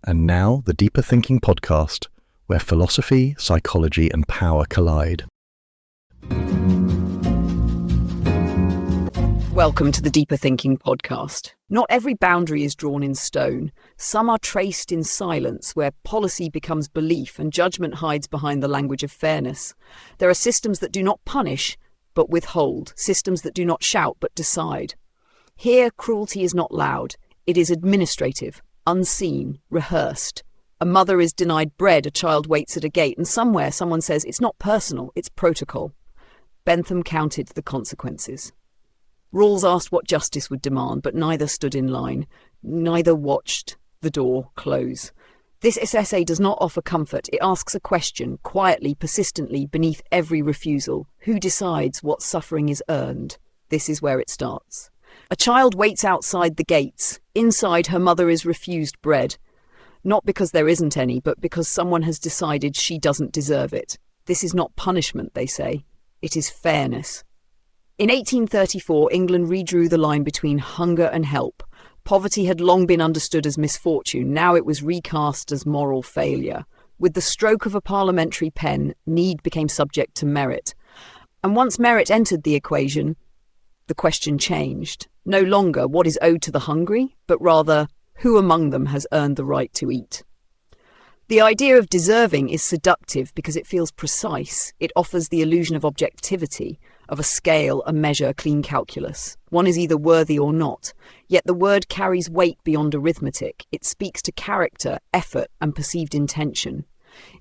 And now, the Deeper Thinking podcast, where philosophy, psychology, and power collide. Welcome to the Deeper Thinking podcast. Not every boundary is drawn in stone. Some are traced in silence, where policy becomes belief and judgment hides behind the language of fairness. There are systems that do not punish, but withhold. Systems that do not shout, but decide. Here, cruelty is not loud. It is administrative, unseen, rehearsed. A mother is denied bread, a child waits at a gate, and somewhere someone says it's not personal, it's protocol. Bentham counted the consequences. Rawls asked what justice would demand, but neither stood in line. Neither watched the door close. This essay does not offer comfort. It asks a question, quietly, persistently, beneath every refusal. Who decides what suffering is earned? This is where it starts. A child waits outside the gates. Inside, her mother is refused bread. Not because there isn't any, but because someone has decided she doesn't deserve it. This is not punishment, they say. It is fairness. In 1834, England redrew the line between hunger and help. Poverty had long been understood as misfortune. Now it was recast as moral failure. With the stroke of a parliamentary pen, need became subject to merit. And once merit entered the equation, the question changed. No longer what is owed to the hungry, but rather who among them has earned the right to eat. The idea of deserving is seductive because it feels precise. It offers the illusion of objectivity, of a scale, a measure, clean calculus. One is either worthy or not. Yet the word carries weight beyond arithmetic. It speaks to character, effort, and perceived intention.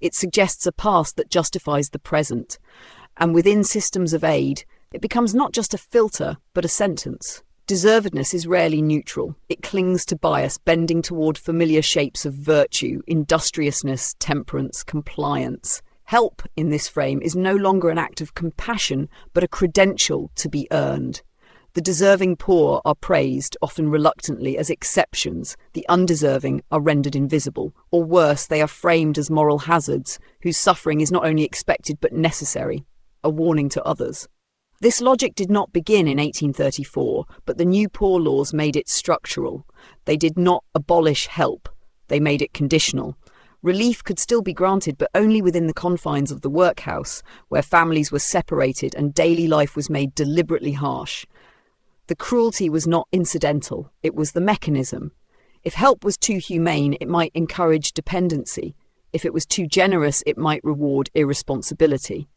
It suggests a past that justifies the present. And within systems of aid, it becomes not just a filter, but a sentence. Deservedness is rarely neutral. It clings to bias, bending toward familiar shapes of virtue, industriousness, temperance, compliance. Help, in this frame, is no longer an act of compassion, but a credential to be earned. The deserving poor are praised, often reluctantly, as exceptions. The undeserving are rendered invisible. Or worse, they are framed as moral hazards, whose suffering is not only expected but necessary, a warning to others. This logic did not begin in 1834, but the new poor laws made it structural. They did not abolish help. They made it conditional. Relief could still be granted, but only within the confines of the workhouse, where families were separated and daily life was made deliberately harsh. The cruelty was not incidental, it was the mechanism. If help was too humane, it might encourage dependency. If it was too generous, it might reward irresponsibility.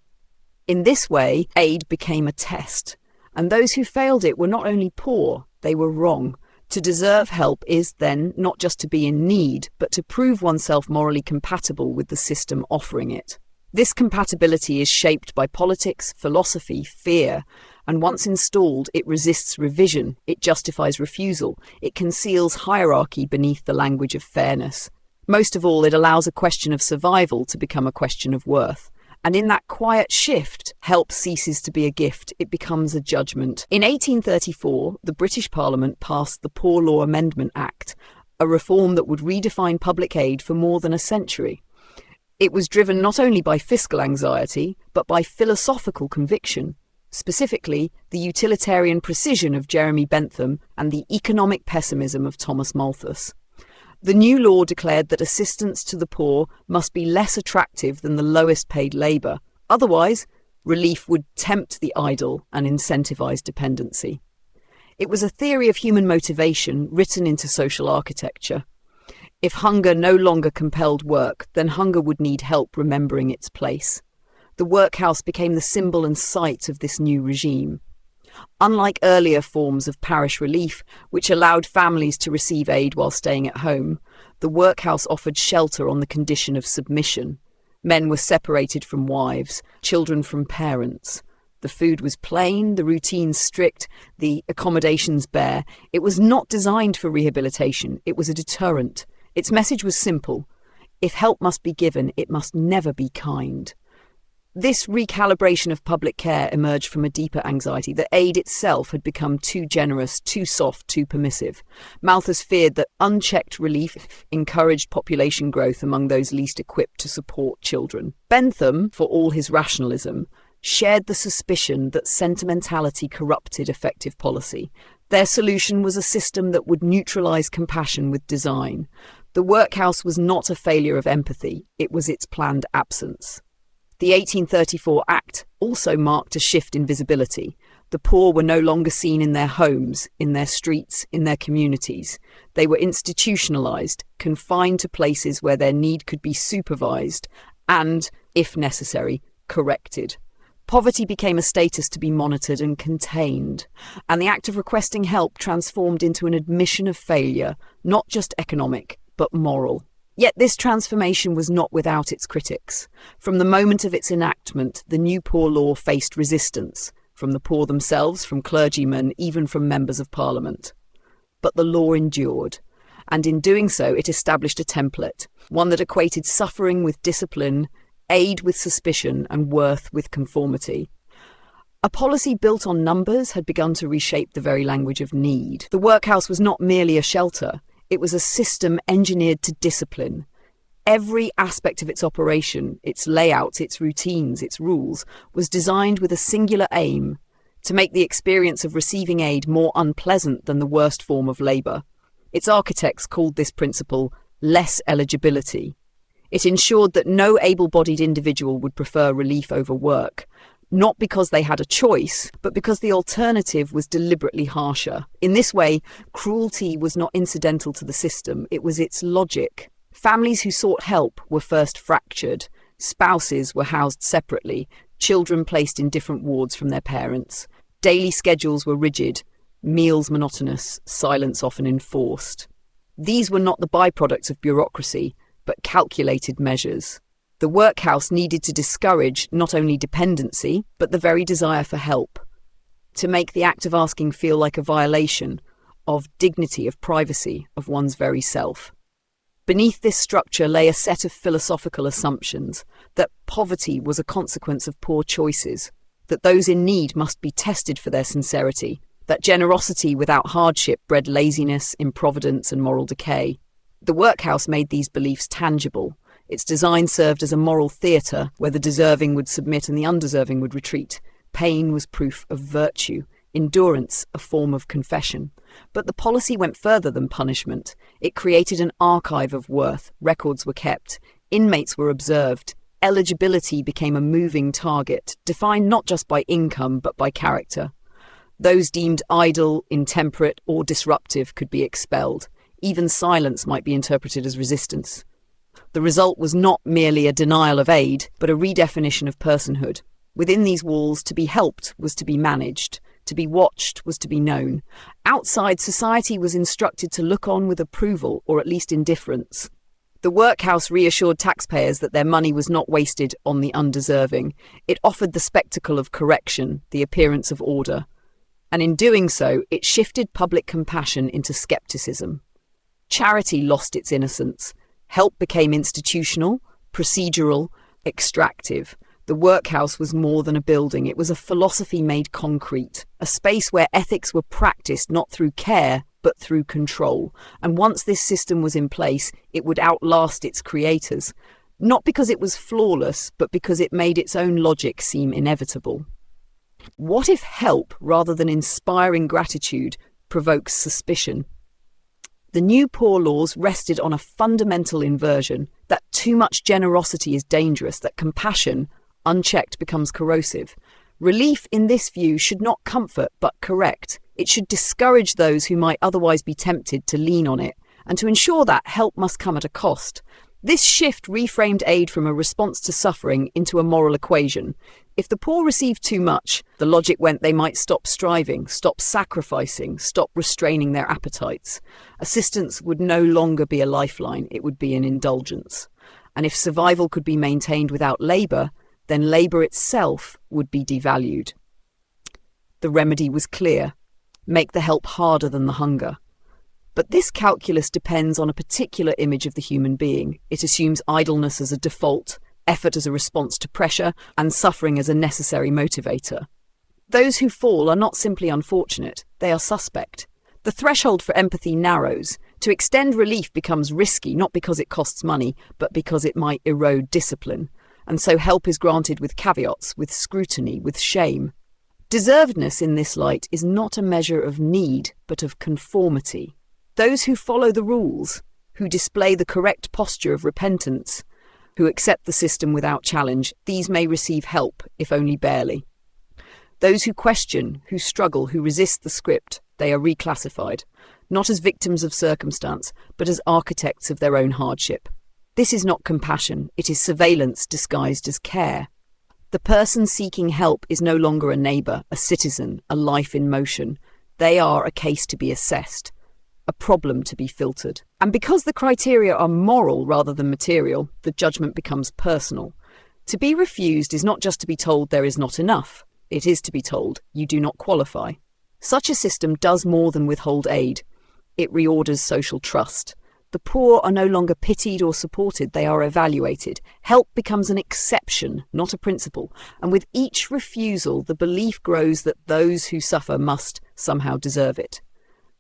In this way, aid became a test, and those who failed it were not only poor, they were wrong. To deserve help is, then, not just to be in need, but to prove oneself morally compatible with the system offering it. This compatibility is shaped by politics, philosophy, fear, and once installed, it resists revision, it justifies refusal, it conceals hierarchy beneath the language of fairness. Most of all, it allows a question of survival to become a question of worth. And in that quiet shift, help ceases to be a gift, it becomes a judgment. In 1834, the British Parliament passed the Poor Law Amendment Act, a reform that would redefine public aid for more than a century. It was driven not only by fiscal anxiety, but by philosophical conviction, specifically the utilitarian precision of Jeremy Bentham and the economic pessimism of Thomas Malthus. The new law declared that assistance to the poor must be less attractive than the lowest paid labour. Otherwise, relief would tempt the idle and incentivise dependency. It was a theory of human motivation written into social architecture. If hunger no longer compelled work, then hunger would need help remembering its place. The workhouse became the symbol and site of this new regime. Unlike earlier forms of parish relief, which allowed families to receive aid while staying at home, the workhouse offered shelter on the condition of submission. Men were separated from wives, children from parents. The food was plain, the routines strict, the accommodations bare. It was not designed for rehabilitation, it was a deterrent. Its message was simple. If help must be given, it must never be kind. This recalibration of public care emerged from a deeper anxiety that aid itself had become too generous, too soft, too permissive. Malthus feared that unchecked relief encouraged population growth among those least equipped to support children. Bentham, for all his rationalism, shared the suspicion that sentimentality corrupted effective policy. Their solution was a system that would neutralize compassion with design. The workhouse was not a failure of empathy, it was its planned absence. The 1834 Act also marked a shift in visibility. The poor were no longer seen in their homes, in their streets, in their communities. They were institutionalized, confined to places where their need could be supervised and, if necessary, corrected. Poverty became a status to be monitored and contained, and the act of requesting help transformed into an admission of failure, not just economic, but moral. Yet this transformation was not without its critics. From the moment of its enactment, the new poor law faced resistance, from the poor themselves, from clergymen, even from members of Parliament. But the law endured, and in doing so it established a template, one that equated suffering with discipline, aid with suspicion, and worth with conformity. A policy built on numbers had begun to reshape the very language of need. The workhouse was not merely a shelter, it was a system engineered to discipline. Every aspect of its operation, its layout, its routines, its rules, was designed with a singular aim: to make the experience of receiving aid more unpleasant than the worst form of labour. Its architects called this principle less eligibility. It ensured that no able-bodied individual would prefer relief over work, not because they had a choice, but because the alternative was deliberately harsher. In this way, cruelty was not incidental to the system, it was its logic. Families who sought help were first fractured, spouses were housed separately, children placed in different wards from their parents. Daily schedules were rigid, meals monotonous, silence often enforced. These were not the byproducts of bureaucracy, but calculated measures. The workhouse needed to discourage not only dependency, but the very desire for help, to make the act of asking feel like a violation of dignity, of privacy, of one's very self. Beneath this structure lay a set of philosophical assumptions: that poverty was a consequence of poor choices, that those in need must be tested for their sincerity, that generosity without hardship bred laziness, improvidence, and moral decay. The workhouse made these beliefs tangible. Its design served as a moral theatre where the deserving would submit and the undeserving would retreat. Pain was proof of virtue, endurance a form of confession. But the policy went further than punishment. It created an archive of worth. Records were kept. Inmates were observed. Eligibility became a moving target, defined not just by income but by character. Those deemed idle, intemperate, or disruptive could be expelled. Even silence might be interpreted as resistance. The result was not merely a denial of aid, but a redefinition of personhood. Within these walls, to be helped was to be managed. To be watched was to be known. Outside, society was instructed to look on with approval, or at least indifference. The workhouse reassured taxpayers that their money was not wasted on the undeserving. It offered the spectacle of correction, the appearance of order. And in doing so, it shifted public compassion into skepticism. Charity lost its innocence. Help became institutional, procedural, extractive. The workhouse was more than a building. It was a philosophy made concrete, a space where ethics were practiced not through care, but through control. And once this system was in place, it would outlast its creators, not because it was flawless, but because it made its own logic seem inevitable. What if help, rather than inspiring gratitude, provokes suspicion? The new poor laws rested on a fundamental inversion, that too much generosity is dangerous, that compassion, unchecked, becomes corrosive. Relief in this view should not comfort but correct. It should discourage those who might otherwise be tempted to lean on it, and to ensure that help must come at a cost. This shift reframed aid from a response to suffering into a moral equation. If the poor received too much, the logic went they might stop striving, stop sacrificing, stop restraining their appetites. Assistance would no longer be a lifeline, it would be an indulgence. And if survival could be maintained without labour, then labour itself would be devalued. The remedy was clear: make the help harder than the hunger. But this calculus depends on a particular image of the human being. It assumes idleness as a default, effort as a response to pressure, and suffering as a necessary motivator. Those who fall are not simply unfortunate, they are suspect. The threshold for empathy narrows. To extend relief becomes risky, not because it costs money, but because it might erode discipline. And so help is granted with caveats, with scrutiny, with shame. Deservedness in this light is not a measure of need, but of conformity. Those who follow the rules, who display the correct posture of repentance, who accept the system without challenge, these may receive help, if only barely. Those who question, who struggle, who resist the script, they are reclassified, not as victims of circumstance, but as architects of their own hardship. This is not compassion, it is surveillance disguised as care. The person seeking help is no longer a neighbour, a citizen, a life in motion. They are a case to be assessed, a problem to be filtered. And because the criteria are moral rather than material, the judgment becomes personal. To be refused is not just to be told there is not enough. It is to be told you do not qualify. Such a system does more than withhold aid. It reorders social trust. The poor are no longer pitied or supported, they are evaluated. Help becomes an exception, not a principle. And with each refusal, the belief grows that those who suffer must somehow deserve it.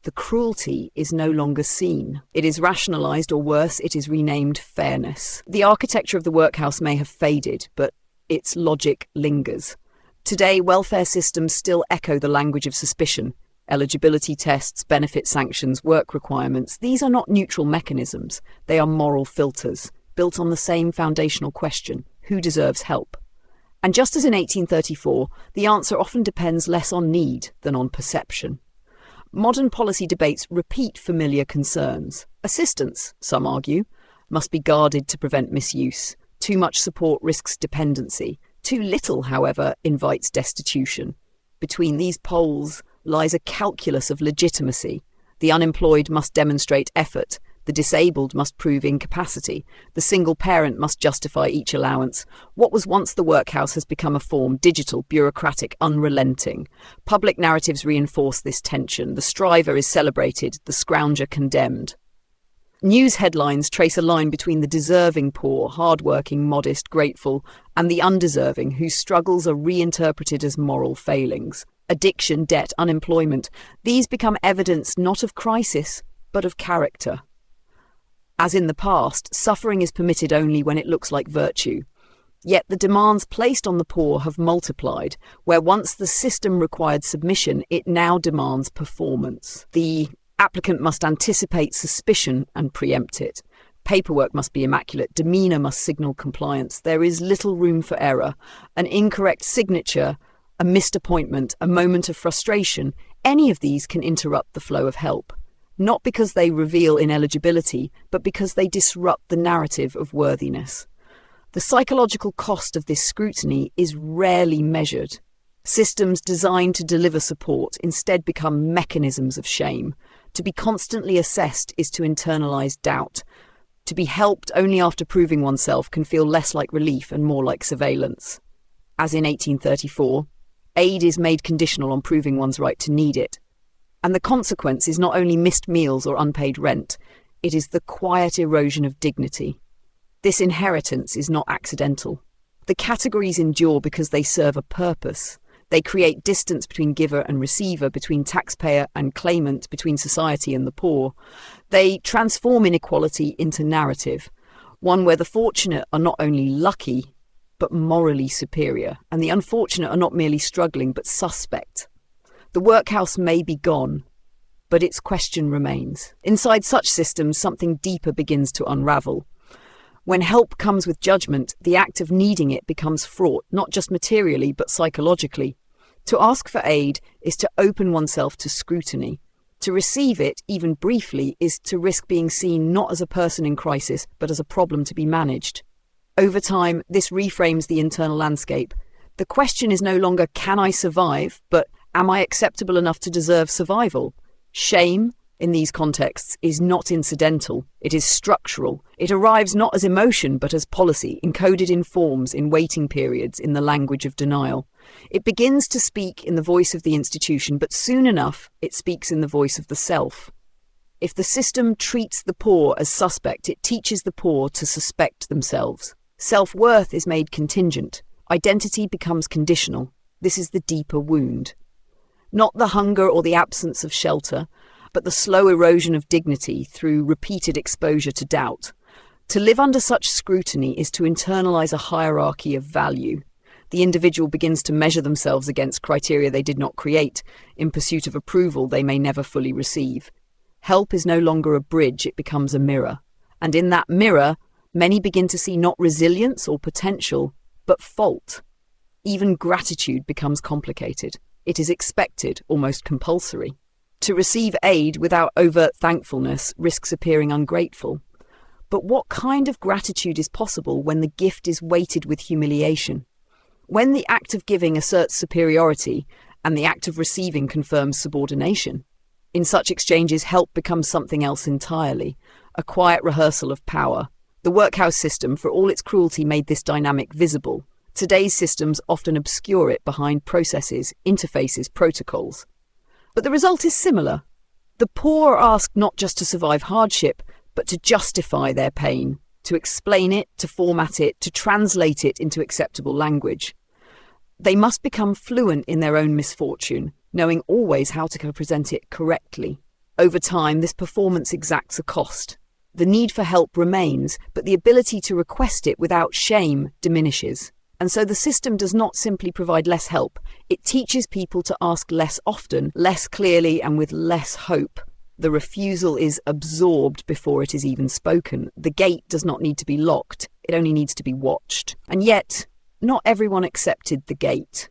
The cruelty is no longer seen. It is rationalised, or worse, it is renamed fairness. The architecture of the workhouse may have faded, but its logic lingers. Today, welfare systems still echo the language of suspicion. Eligibility tests, benefit sanctions, work requirements, these are not neutral mechanisms. They are moral filters, built on the same foundational question: who deserves help? And just as in 1834, the answer often depends less on need than on perception. Modern policy debates repeat familiar concerns. Assistance, some argue, must be guarded to prevent misuse. Too much support risks dependency. Too little, however, invites destitution. Between these poles lies a calculus of legitimacy. The unemployed must demonstrate effort. The disabled must prove incapacity. The single parent must justify each allowance. What was once the workhouse has become a form, digital, bureaucratic, unrelenting. Public narratives reinforce this tension. The striver is celebrated, the scrounger condemned. News headlines trace a line between the deserving poor, hard-working, modest, grateful, and the undeserving, whose struggles are reinterpreted as moral failings. Addiction, debt, unemployment, these become evidence not of crisis, but of character. As in the past, suffering is permitted only when it looks like virtue. Yet the demands placed on the poor have multiplied. Where once the system required submission, it now demands performance. The applicant must anticipate suspicion and preempt it. Paperwork must be immaculate. Demeanour must signal compliance. There is little room for error. An incorrect signature, a missed appointment, a moment of frustration, any of these can interrupt the flow of help. Not because they reveal ineligibility, but because they disrupt the narrative of worthiness. The psychological cost of this scrutiny is rarely measured. Systems designed to deliver support instead become mechanisms of shame. To be constantly assessed is to internalize doubt. To be helped only after proving oneself can feel less like relief and more like surveillance. As in 1834, aid is made conditional on proving one's right to need it. And the consequence is not only missed meals or unpaid rent, it is the quiet erosion of dignity. This inheritance is not accidental. The categories endure because they serve a purpose. They create distance between giver and receiver, between taxpayer and claimant, between society and the poor. They transform inequality into narrative, one where the fortunate are not only lucky, but morally superior, and the unfortunate are not merely struggling, but suspect. The workhouse may be gone, but its question remains. Inside such systems, something deeper begins to unravel. When help comes with judgment, the act of needing it becomes fraught, not just materially, but psychologically. To ask for aid is to open oneself to scrutiny. To receive it, even briefly, is to risk being seen not as a person in crisis, but as a problem to be managed. Over time, this reframes the internal landscape. The question is no longer, can I survive, but am I acceptable enough to deserve survival? Shame, in these contexts, is not incidental. It is structural. It arrives not as emotion, but as policy, encoded in forms, in waiting periods, in the language of denial. It begins to speak in the voice of the institution, but soon enough, it speaks in the voice of the self. If the system treats the poor as suspect, it teaches the poor to suspect themselves. Self-worth is made contingent. Identity becomes conditional. This is the deeper wound. Not the hunger or the absence of shelter, but the slow erosion of dignity through repeated exposure to doubt. To live under such scrutiny is to internalize a hierarchy of value. The individual begins to measure themselves against criteria they did not create, in pursuit of approval they may never fully receive. Help is no longer a bridge, it becomes a mirror. And in that mirror, many begin to see not resilience or potential, but fault. Even gratitude becomes complicated. It is expected, almost compulsory. To receive aid without overt thankfulness risks appearing ungrateful. But what kind of gratitude is possible when the gift is weighted with humiliation? When the act of giving asserts superiority and the act of receiving confirms subordination? In such exchanges, help becomes something else entirely, a quiet rehearsal of power. The workhouse system, for all its cruelty, made this dynamic visible. Today's systems often obscure it behind processes, interfaces, protocols. But the result is similar. The poor are asked not just to survive hardship, but to justify their pain, to explain it, to format it, to translate it into acceptable language. They must become fluent in their own misfortune, knowing always how to present it correctly. Over time, this performance exacts a cost. The need for help remains, but the ability to request it without shame diminishes. And so the system does not simply provide less help, it teaches people to ask less often, less clearly, and with less hope. The refusal is absorbed before it is even spoken. The gate does not need to be locked, it only needs to be watched. And yet, not everyone accepted the gate.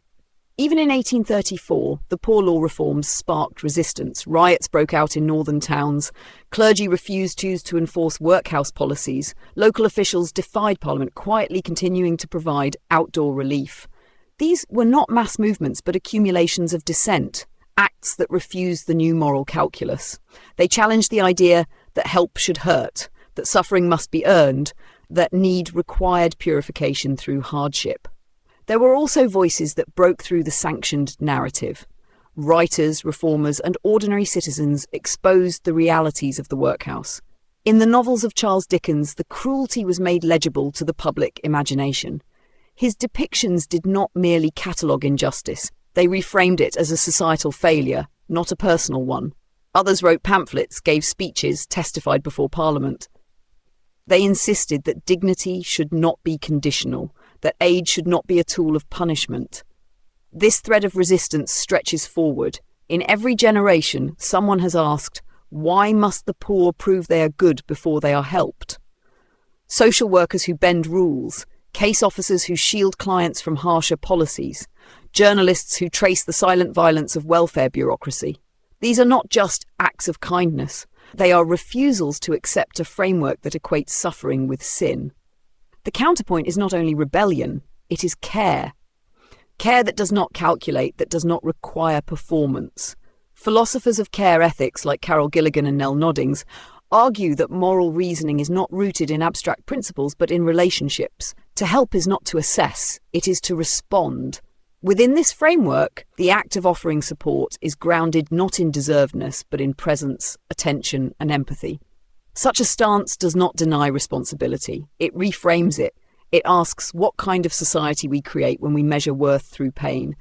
Even in 1834, the Poor Law reforms sparked resistance. Riots broke out in northern towns. Clergy refused to enforce workhouse policies. Local officials defied Parliament, quietly continuing to provide outdoor relief. These were not mass movements, but accumulations of dissent, acts that refused the new moral calculus. They challenged the idea that help should hurt, that suffering must be earned, that need required purification through hardship. There were also voices that broke through the sanctioned narrative. Writers, reformers, and ordinary citizens exposed the realities of the workhouse. In the novels of Charles Dickens, the cruelty was made legible to the public imagination. His depictions did not merely catalogue injustice. They reframed it as a societal failure, not a personal one. Others wrote pamphlets, gave speeches, testified before Parliament. They insisted that dignity should not be conditional, that aid should not be a tool of punishment. This thread of resistance stretches forward. In every generation, someone has asked, why must the poor prove they are good before they are helped? Social workers who bend rules, case officers who shield clients from harsher policies, journalists who trace the silent violence of welfare bureaucracy. These are not just acts of kindness. They are refusals to accept a framework that equates suffering with sin. The counterpoint is not only rebellion, it is care. Care that does not calculate, that does not require performance. Philosophers of care ethics like Carol Gilligan and Nell Noddings argue that moral reasoning is not rooted in abstract principles but in relationships. To help is not to assess, it is to respond. Within this framework, the act of offering support is grounded not in deservedness but in presence, attention, and empathy. Such a stance does not deny responsibility. It reframes it. It asks what kind of society we create when we measure worth through pain.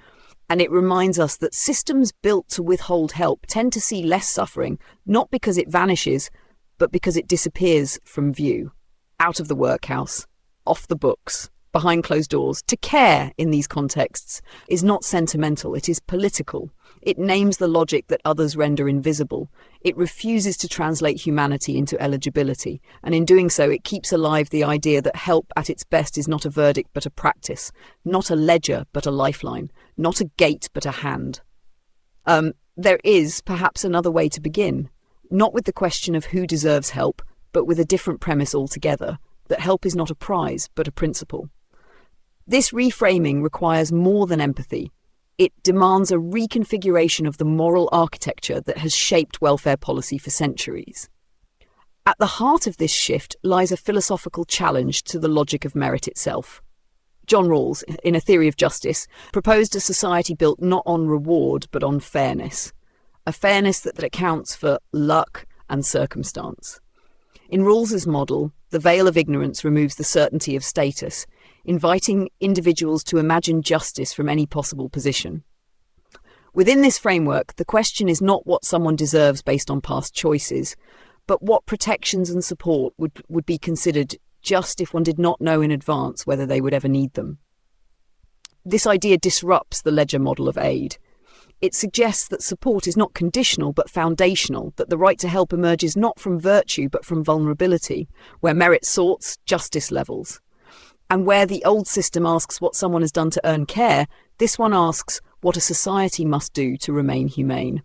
And it reminds us that systems built to withhold help tend to see less suffering, not because it vanishes, but because it disappears from view. Out of the workhouse, off the books, behind closed doors. To care in these contexts is not sentimental, it is political. It names the logic that others render invisible. It refuses to translate humanity into eligibility, and in doing so it keeps alive the idea that help at its best is not a verdict but a practice, not a ledger but a lifeline, not a gate but a hand. There is perhaps another way to begin, not with the question of who deserves help, but with a different premise altogether, that help is not a prize but a principle. This reframing requires more than empathy. It demands a reconfiguration of the moral architecture that has shaped welfare policy for centuries. At the heart of this shift lies a philosophical challenge to the logic of merit itself. John Rawls, in A Theory of Justice, proposed a society built not on reward but on fairness, a fairness that accounts for luck and circumstance. In Rawls's model, the veil of ignorance removes the certainty of status, inviting individuals to imagine justice from any possible position. Within this framework, the question is not what someone deserves based on past choices, but what protections and support would be considered just if one did not know in advance whether they would ever need them. This idea disrupts the ledger model of aid. It suggests that support is not conditional but foundational, that the right to help emerges not from virtue but from vulnerability, where merit sorts, justice levels. And where the old system asks what someone has done to earn care, this one asks what a society must do to remain humane.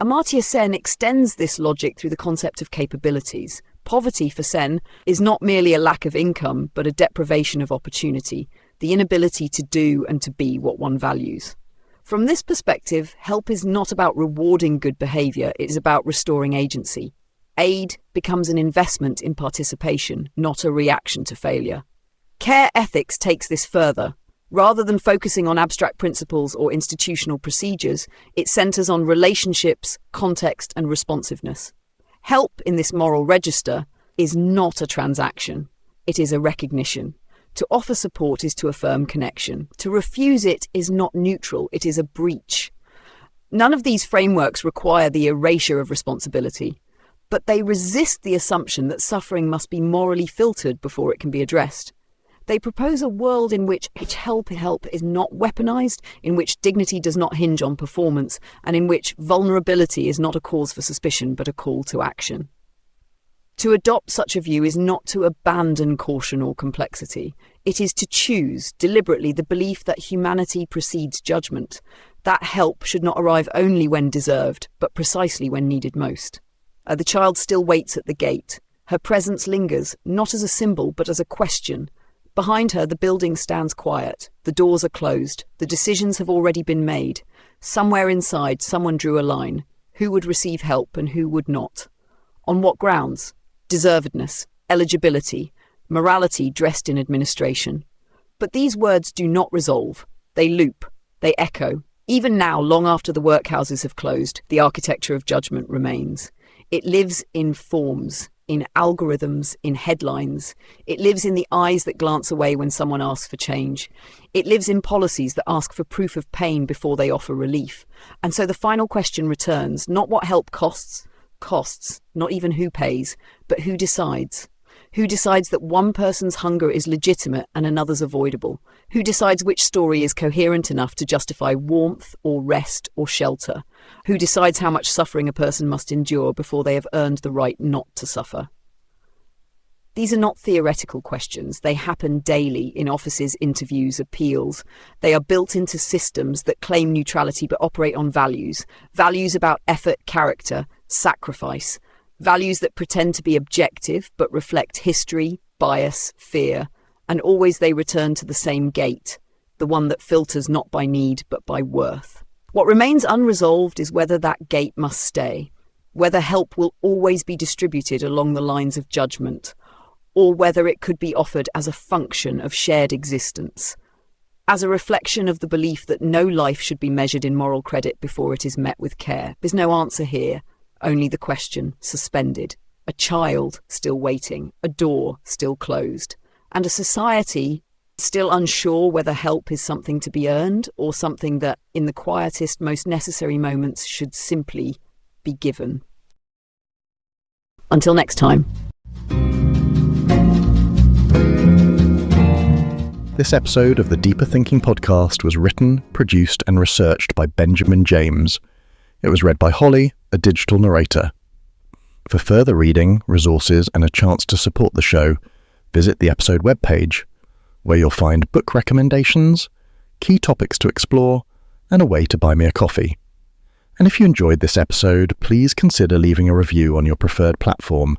Amartya Sen extends this logic through the concept of capabilities. Poverty for Sen is not merely a lack of income, but a deprivation of opportunity, the inability to do and to be what one values. From this perspective, help is not about rewarding good behaviour, it is about restoring agency. Aid becomes an investment in participation, not a reaction to failure. Care ethics takes this further. Rather than focusing on abstract principles or institutional procedures, it centres on relationships, context and responsiveness. Help in this moral register is not a transaction, it is a recognition. To offer support is to affirm connection. To refuse it is not neutral, it is a breach. None of these frameworks require the erasure of responsibility, but they resist the assumption that suffering must be morally filtered before it can be addressed. They propose a world in which help is not weaponized, in which dignity does not hinge on performance, and in which vulnerability is not a cause for suspicion but a call to action. To adopt such a view is not to abandon caution or complexity. It is to choose deliberately the belief that humanity precedes judgment, that help should not arrive only when deserved, but precisely when needed most. The child still waits at the gate. Her presence lingers, not as a symbol but as a question. Behind her, the building stands quiet. The doors are closed. The decisions have already been made. Somewhere inside, someone drew a line. Who would receive help and who would not? On what grounds? Deservedness, eligibility, morality dressed in administration. But these words do not resolve. They loop. They echo. Even now, long after the workhouses have closed, the architecture of judgment remains. It lives in forms, in algorithms, in headlines. It lives in the eyes that glance away when someone asks for change. It lives in policies that ask for proof of pain before they offer relief. And so the final question returns, not what help costs, not even who pays, but who decides. Who decides that one person's hunger is legitimate and another's avoidable? Who decides which story is coherent enough to justify warmth or rest or shelter? Who decides how much suffering a person must endure before they have earned the right not to suffer? These are not theoretical questions. They happen daily in offices, interviews, appeals. They are built into systems that claim neutrality but operate on values. Values about effort, character, sacrifice. Values that pretend to be objective but reflect history, bias, fear. And always they return to the same gate, the one that filters not by need but by worth. What remains unresolved is whether that gate must stay, whether help will always be distributed along the lines of judgment, or whether it could be offered as a function of shared existence, as a reflection of the belief that no life should be measured in moral credit before it is met with care. There's no answer here, only the question suspended, a child still waiting, a door still closed, and a society still unsure whether help is something to be earned or something that, in the quietest, most necessary moments, should simply be given. Until next time. This episode of the Deeper Thinking podcast was written, produced and researched by Benjamin James. It was read by Holly, a digital narrator. For further reading, resources and a chance to support the show, visit the episode webpage, where you'll find book recommendations, key topics to explore, and a way to buy me a coffee. And if you enjoyed this episode, please consider leaving a review on your preferred platform